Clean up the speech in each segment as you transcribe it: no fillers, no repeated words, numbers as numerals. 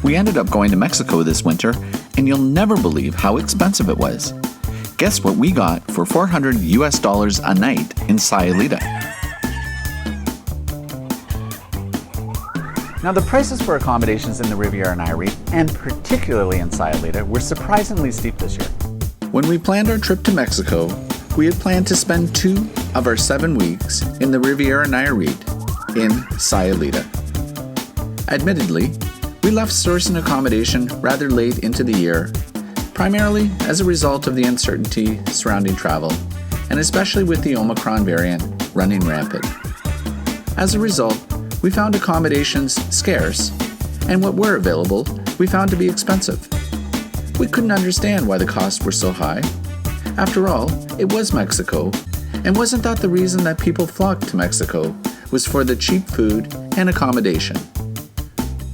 We ended up going to Mexico this winter, and you'll never believe how expensive it was. Guess what we got for $400 a night in Sayulita? Now, the prices for accommodations in the Riviera Nayarit, and particularly in Sayulita, were surprisingly steep this year. When we planned our trip to Mexico, we had planned to spend 2 of our 7 weeks in the Riviera Nayarit in Sayulita. Admittedly, we left sourcing accommodation rather late into the year, primarily as a result of the uncertainty surrounding travel, and especially with the Omicron variant running rampant. As a result, we found accommodations scarce, and what were available we found to be expensive. We couldn't understand why the costs were so high. After all, it was Mexico, and wasn't that the reason that people flocked to Mexico was for the cheap food and accommodation?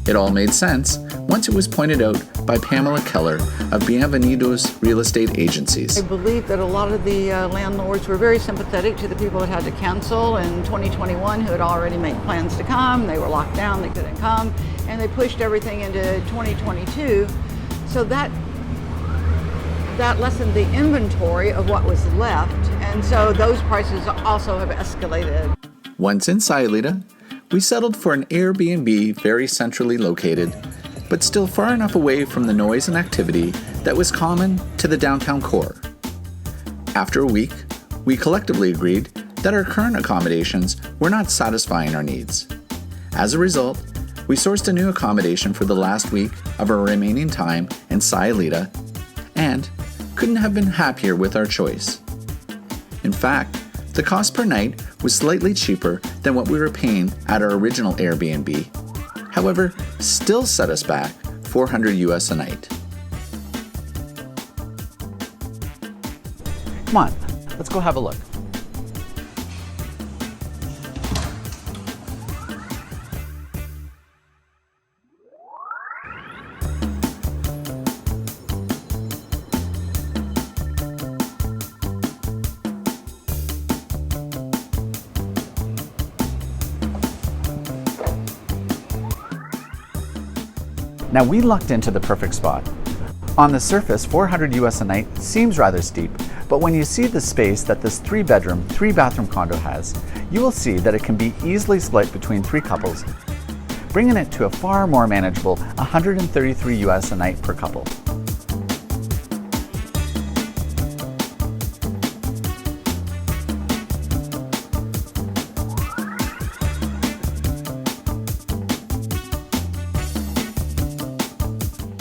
It all made sense once it was pointed out by Pamela Keller of Bienvenidos Real Estate Agencies. I believe that a lot of the landlords were very sympathetic to the people that had to cancel in 2021 who had already made plans to come. They were locked down, they couldn't come, and they pushed everything into 2022. So that lessened the inventory of what was left, and so those prices also have escalated. Once in Sayulita, we settled for an Airbnb very centrally located, but still far enough away from the noise and activity that was common to the downtown core. After a week, we collectively agreed that our current accommodations were not satisfying our needs. As a result, we sourced a new accommodation for the last week of our remaining time in Sayulita, and couldn't have been happier with our choice. In fact, the cost per night was slightly cheaper than what we were paying at our original Airbnb. However, still set us back $400 a night. Come on, let's go have a look. Now, we lucked into the perfect spot. On the surface, $400 a night seems rather steep, but when you see the space that this 3-bedroom, 3-bathroom condo has, you will see that it can be easily split between 3 couples, bringing it to a far more manageable $133 a night per couple.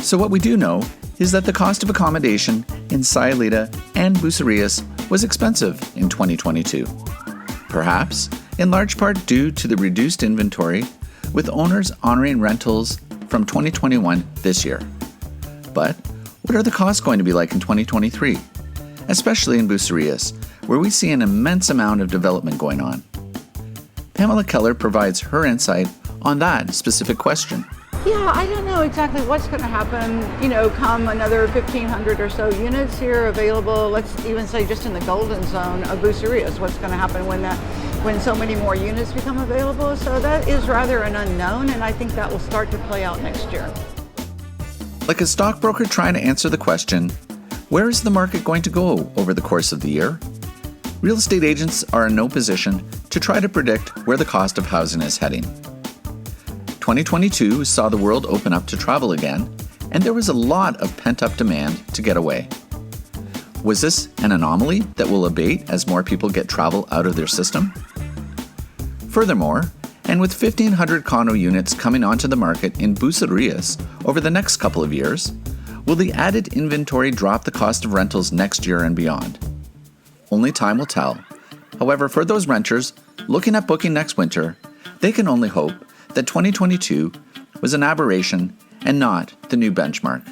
So what we do know is that the cost of accommodation in Sayulita and Bucerias was expensive in 2022. Perhaps in large part due to the reduced inventory, with owners honoring rentals from 2021 this year. But what are the costs going to be like in 2023? Especially in Bucerias, where we see an immense amount of development going on. Pamela Keller provides her insight on that specific question. Yeah, I don't know exactly what's going to happen, come another 1,500 or so units here available, let's even say just in the golden zone of Bucerias, what's going to happen when so many more units become available. So that is rather an unknown, and I think that will start to play out next year. Like a stockbroker trying to answer the question, where is the market going to go over the course of the year? Real estate agents are in no position to try to predict where the cost of housing is heading. 2022 saw the world open up to travel again, and there was a lot of pent-up demand to get away. Was this an anomaly that will abate as more people get travel out of their system? Furthermore, and with 1,500 condo units coming onto the market in Bucerias over the next couple of years, will the added inventory drop the cost of rentals next year and beyond? Only time will tell. However, for those renters looking at booking next winter, they can only hope that 2022 was an aberration and not the new benchmark.